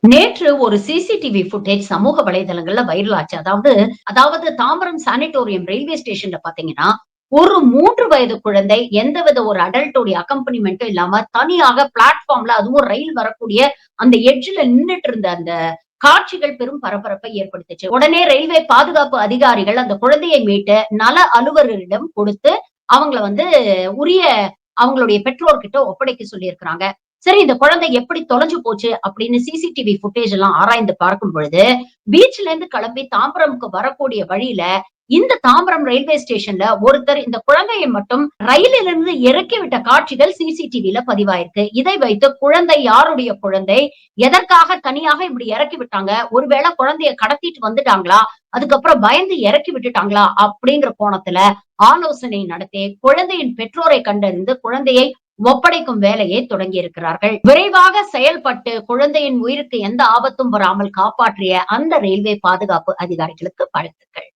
நேற்று ஒரு CCTV footage சமூக வலைதளங்கள்ல வைரல் ஆச்சு. அதாவது தாம்பரம் சானிட்டோரியம் ரயில்வே ஸ்டேஷன்ல பார்த்தீங்கன்னா, ஒரு 3 வயது குழந்தை எந்தவித ஒரு அடல்ட்டோடைய அக்கம்பனிமென்ட்டும் இல்லாம தனியாக பிளாட்ஃபார்ம்ல அதுவும் ரயில் வரக்கூடிய அந்த எட்ஜ்ல நின்னுட்டு இருந்த அந்த காட்சிகள் பெரும் பரபரப்பை ஏற்படுத்துச்சு. உடனே ரயில்வே பாதுகாப்பு அதிகாரிகள் அந்த குழந்தையை மீட்டு நல அலுவலரிடம் கொடுத்து அவங்கள உரிய அவங்களுடைய பெற்றோர்கிட்ட ஒப்படைக்க சொல்லியிருக்கிறாங்க. சரி, இந்த குழந்தை எப்படி தொலைஞ்சு போச்சு அப்படின்னு சிசிடிவி ஃபுட்டேஜ் எல்லாம் ஆராய்ந்து பார்க்கும் பொழுது, பீச்ல இருந்து கிளம்பி தாம்பரம்க்கு வரக்கூடிய வழியில, இந்த தாம்பரம் ரயில்வே ஸ்டேஷன்ல ஒருத்தர் இந்த குழந்தையை மட்டும் ரயிலிலிருந்து இறக்கி விட்ட காட்சிகள் சிசிடிவில பதிவாயிருக்கு. இதை வைத்து குழந்தை யாருடைய குழந்தை? எதற்காக தனியாக இப்படி இறக்கி விட்டாங்க? ஒருவேளை குழந்தைய கடத்திட்டு வந்துட்டாங்களா? அதுக்கப்புறம் பயந்து இறக்கி விட்டுட்டாங்களா? அப்படிங்கிற கோணத்துல ஆலோசனை நடத்தி, குழந்தையின் பெற்றோரை கண்டறிந்து குழந்தையை ஒப்படைக்கும் வேலையை தொடங்கி இருக்கிறார்கள். விரைவாக செயல்பட்டு குழந்தையின் உயிருக்கு எந்த ஆபத்தும் வராமல் காப்பாற்றிய அந்த ரயில்வே பாதுகாப்பு அதிகாரிகளுக்கு வாழ்த்துக்கள்.